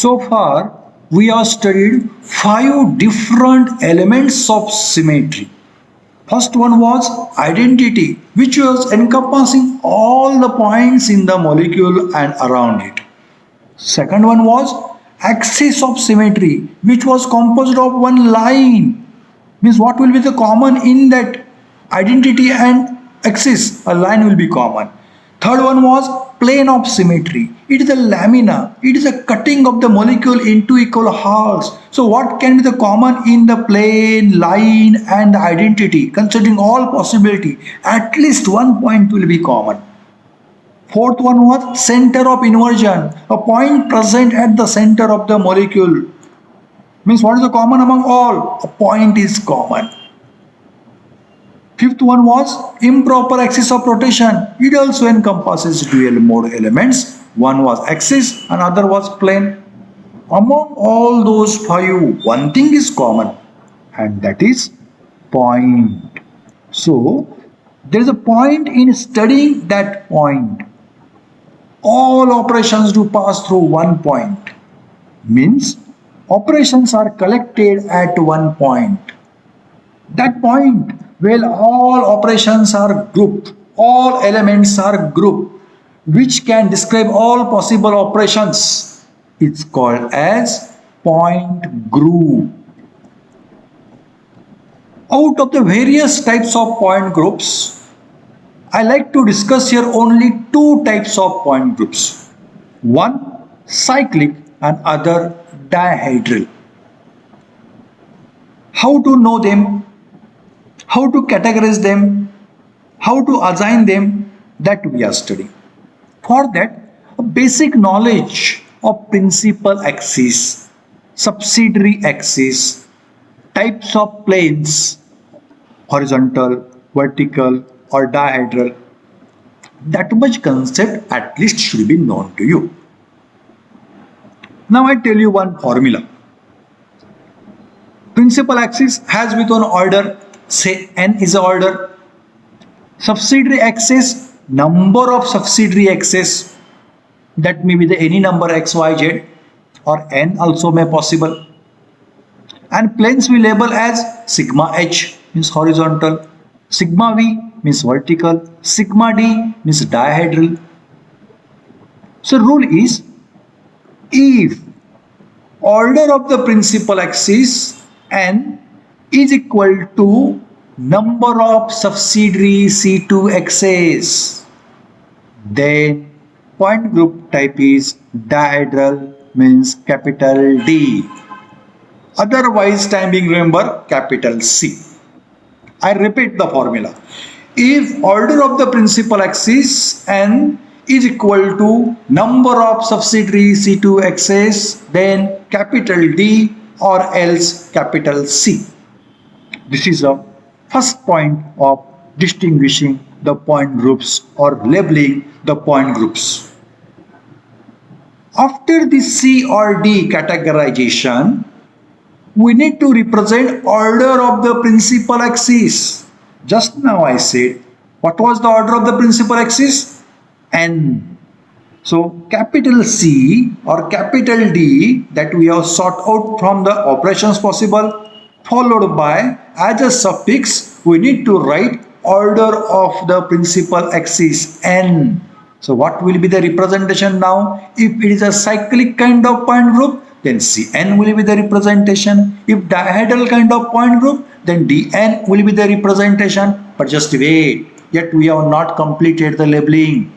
So far, we have studied five different elements of symmetry. First one was identity, which was encompassing all the points in the molecule and around it. Second one was axis of symmetry, which was composed of one line. Means what will be the common in that identity and axis? A line will be common. Third one was plane of symmetry. It is a lamina. It is a cutting of the molecule into equal halves. So what can be the common in the plane, line and identity? Considering all possibility, at least one point will be common. Fourth one was center of inversion, a point present at the center of the molecule. Means what is the common among all? A point is common. Fifth one was improper axis of rotation. It also encompasses dual mode elements. One was axis, another was plane. Among all those five, one thing is common, and that is point. So, there is a point in studying that point. All operations do pass through one point. Means operations are collected at one point. That point where all operations are grouped, all elements are grouped, which can describe all possible operations. It's called as point group. Out of the various types of point groups, I like to discuss here only two types of point groups. One cyclic and other dihedral. How to know them, how to categorize them, how to assign them, that we are studying. For that, a basic knowledge of principal axis, subsidiary axis, types of planes, horizontal, vertical or dihedral, that much concept at least should be known to you. Now I tell you one formula. Principal axis has with one order, say n is a order. Subsidiary axis, number of subsidiary axis, that may be the any number x, y, z or n also may possible. And planes we label as sigma h means horizontal, sigma v means vertical, sigma d means dihedral. So rule is, if order of the principal axis n is equal to number of subsidiary C2 axes, then point group type is dihedral means capital D. Otherwise, time being remember capital C. I repeat the formula. If order of the principal axis n is equal to number of subsidiary C2 axes, then capital D or else capital C. This is the first point of distinguishing the point groups or labeling the point groups. After the C or D categorization, we need to represent order of the principal axis. Just now I said, what was the order of the principal axis? N. So capital C or capital D that we have sought out from the operations possible, followed by as a suffix we need to write order of the principal axis N. So what will be the representation now? If it is a cyclic kind of point group, then Cn will be the representation. If dihedral kind of point group, then Dn will be the representation. But just wait, yet we have not completed the labeling.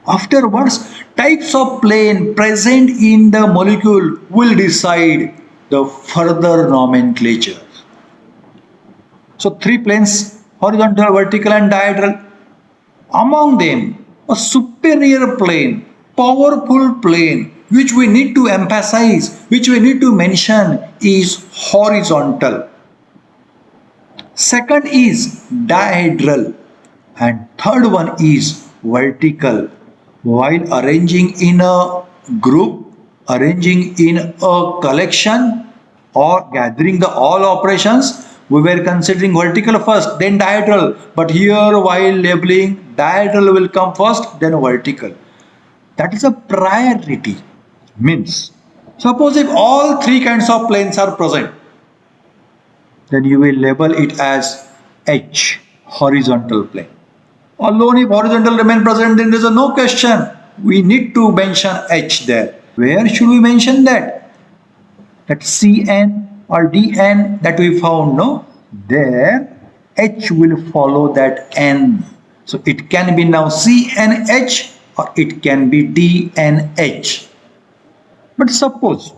Afterwards, types of plane present in the molecule will decide the further nomenclature. So three planes, horizontal, vertical and dihedral. Among them, a superior plane, powerful plane, which we need to emphasize, which we need to mention is horizontal. Second is dihedral and third one is vertical. While arranging in a group, arranging in a collection or gathering the all operations, we were considering vertical first, then dihedral. But here while labeling, dihedral will come first, then vertical. That is a priority. Means, suppose if all three kinds of planes are present, then you will label it as H, horizontal plane. Alone if horizontal remain present, then there is no question. We need to mention H there. Where should we mention that? That Cn or Dn that we found, no? There, H will follow that N. So it can be now CNH or it can be DNH. But suppose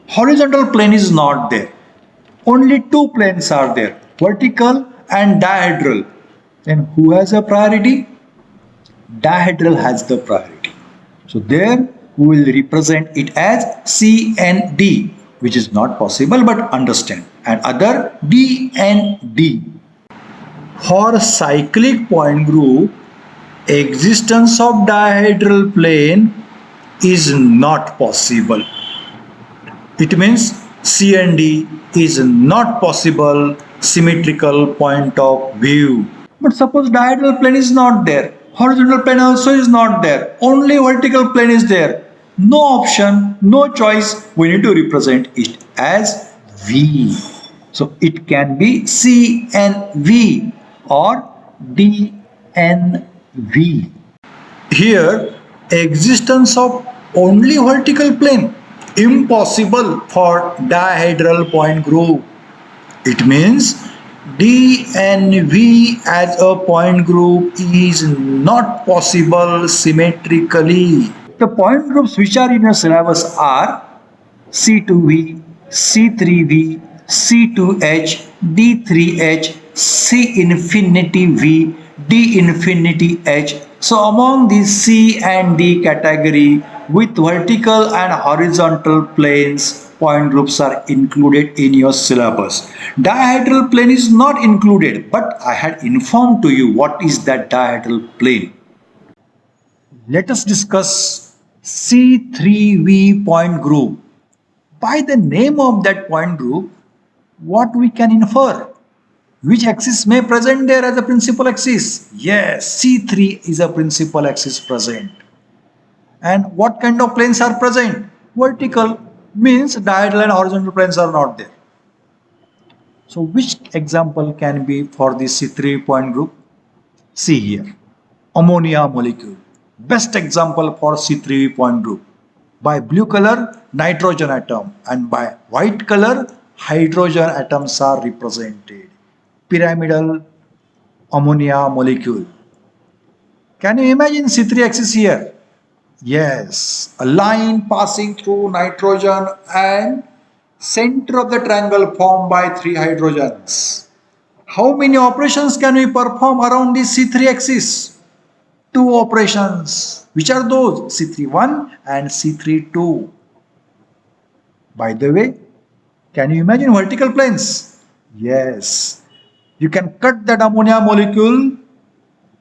horizontal plane is not there. Only two planes are there, vertical and dihedral. Then who has a priority? Dihedral has the priority. So there we will represent it as CND, which is not possible but understand, and other DND. For cyclic point group, existence of dihedral plane is not possible. It means C and D is not possible symmetrical point of view. But suppose dihedral plane is not there, horizontal plane also is not there, only vertical plane is there. No option, no choice, we need to represent it as V. So it can be CNV or DNV. Here, existence of only vertical plane impossible for dihedral point group. It means DNV as a point group is not possible symmetrically. The point groups which are in your syllabus are C2V, C3V, C2H, D3H, C infinity V, D infinity H. So among these C and D category with vertical and horizontal planes, point groups are included in your syllabus. Dihedral plane is not included, but I had informed to you what is that dihedral plane. Let us discuss C3V point group. By the name of that point group, what we can infer? Which axis may present there as a principal axis? Yes, C3 is a principal axis present. And what kind of planes are present? Vertical means dihedral and horizontal planes are not there. So which example can be for this C3 point group? See here, ammonia molecule. Best example for C3 point group. By blue color, nitrogen atom, and by white color, hydrogen atoms are represented. Pyramidal ammonia molecule. Can you imagine C3 axis here? Yes, a line passing through nitrogen and center of the triangle formed by three hydrogens. How many operations can we perform around this C3 axis? Two operations. Which are those? C31 and C32. By the way, can you imagine vertical planes? Yes. You can cut that ammonia molecule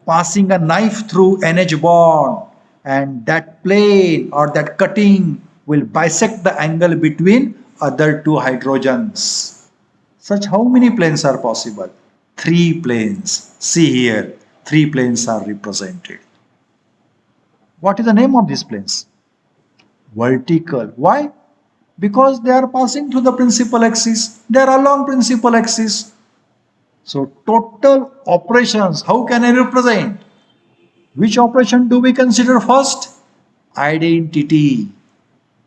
passing a knife through NH bond, and that plane or that cutting will bisect the angle between other two hydrogens. Such how many planes are possible? Three planes. See here, three planes are represented. What is the name of these planes? Vertical. Why? Because they are passing through the principal axis. They are along principal axis. So total operations, how can I represent? Which operation do we consider first? Identity,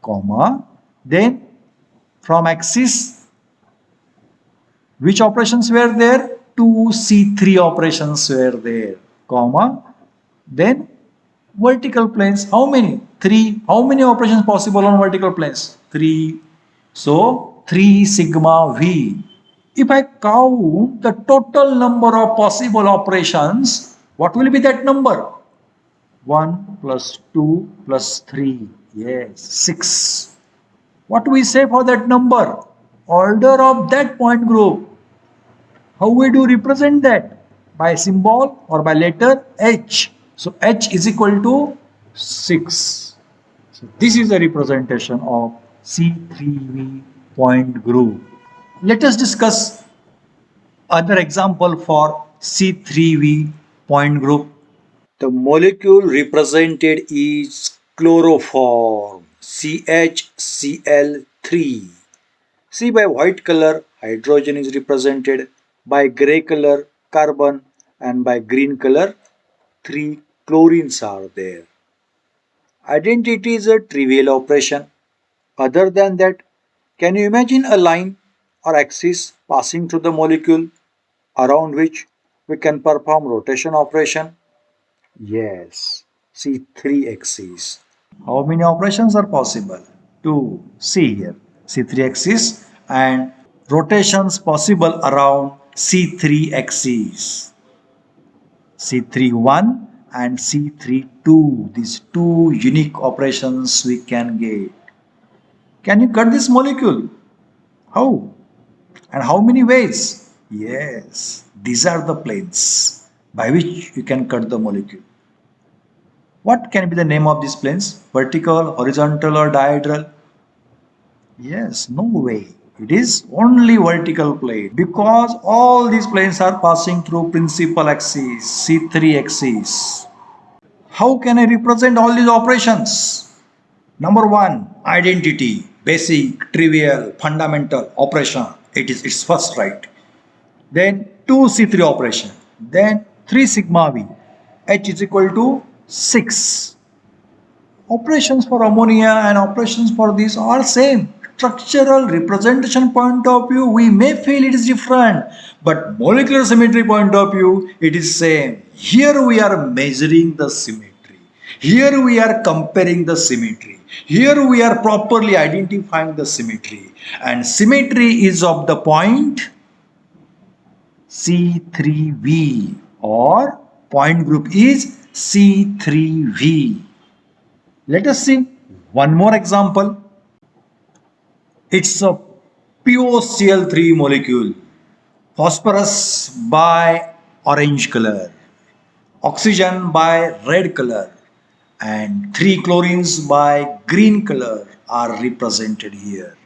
comma, then from axis, which operations were there? Two C3 operations were there, comma, then vertical planes, how many? Three. How many operations possible on vertical planes? Three. So 3 sigma V. If I count the total number of possible operations, what will be that number? 1 plus 2 plus 3. Yes, 6. What do we say for that number? Order of that point group. How we do represent that? By symbol or by letter H. So H is equal to 6. So this is the representation of C3V point group. Let us discuss other example for C3V point group. The molecule represented is chloroform. CHCl3. See, by white color, hydrogen is represented, by gray color, carbon, and by green color, three chlorines are there. Identity is a trivial operation. Other than that, can you imagine a line or axis passing through the molecule around which we can perform rotation operation? Yes, see three axes. How many operations are possible? Two. See here. C3 axis and rotations possible around C3 axis. C3-1 and C3-2. These two unique operations we can get. Can you cut this molecule? How? And how many ways? Yes, these are the planes by which you can cut the molecule. What can be the name of these planes? Vertical, horizontal, or diagonal? Yes, no way. It is only vertical plane because all these planes are passing through principal axis, C3 axis. How can I represent all these operations? Number one, identity, basic, trivial, fundamental operation. It's first, right? Then 2 C3 operation. Then 3 sigma V. H is equal to 6. Operations for ammonia and operations for these are same. Structural representation point of view, we may feel it is different, but molecular symmetry point of view, it is same. Here we are measuring the symmetry. Here we are comparing the symmetry. Here we are properly identifying the symmetry. And symmetry is of the point C3V, or point group is C3V. Let us see one more example. It's a POCl3 molecule. Phosphorus by orange color, oxygen by red color, and 3 chlorines by green color are represented here.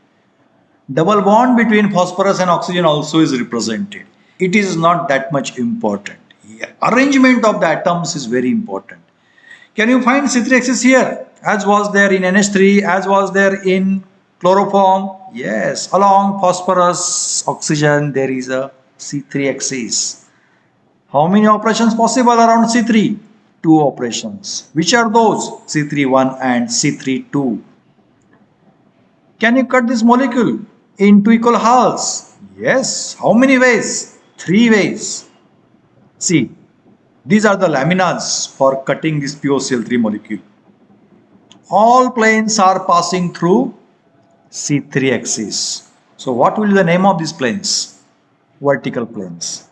Double bond between phosphorus and oxygen also is represented. It is not that much important. Arrangement of the atoms is very important. Can you find C3 axis here? As was there in NH3, as was there in chloroform? Yes, along phosphorus, oxygen, there is a C3 axis. How many operations possible around C3? Two operations. Which are those? C3-1 and C3-2. Can you cut this molecule into equal halves? Yes. How many ways? Three ways. See, these are the laminas for cutting this POCl3 molecule. All planes are passing through C3 axis. So what will be the name of these planes? Vertical planes.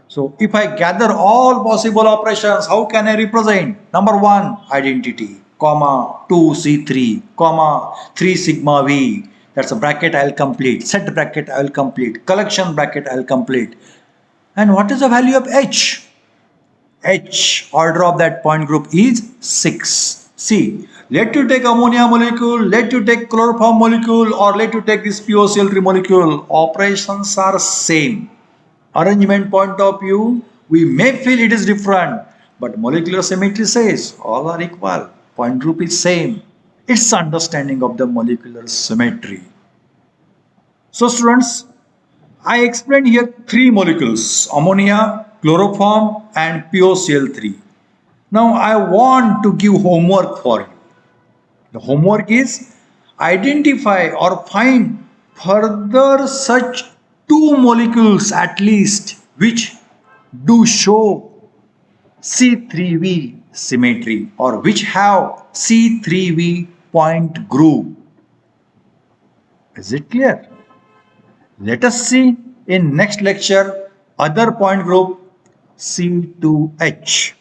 So if I gather all possible operations, how can I represent? Number one, identity, comma, 2 C3, comma, 3 sigma V. That's a bracket I'll complete. Set bracket I'll complete. Collection bracket I'll complete. And what is the value of H? H, order of that point group is 6. See, let you take ammonia molecule, let you take chloroform molecule, or let you take this POCl3 molecule. Operations are same. Arrangement point of view, we may feel it is different, but molecular symmetry says all are equal. Point group is same. It's understanding of the molecular symmetry. So students, I explained here three molecules: ammonia, chloroform, and POCl3. Now I want to give homework for you. The homework is identify or find further such two molecules at least which do show C3V symmetry or which have C3V point group. Is it clear? Let us see in next lecture other point group C2H.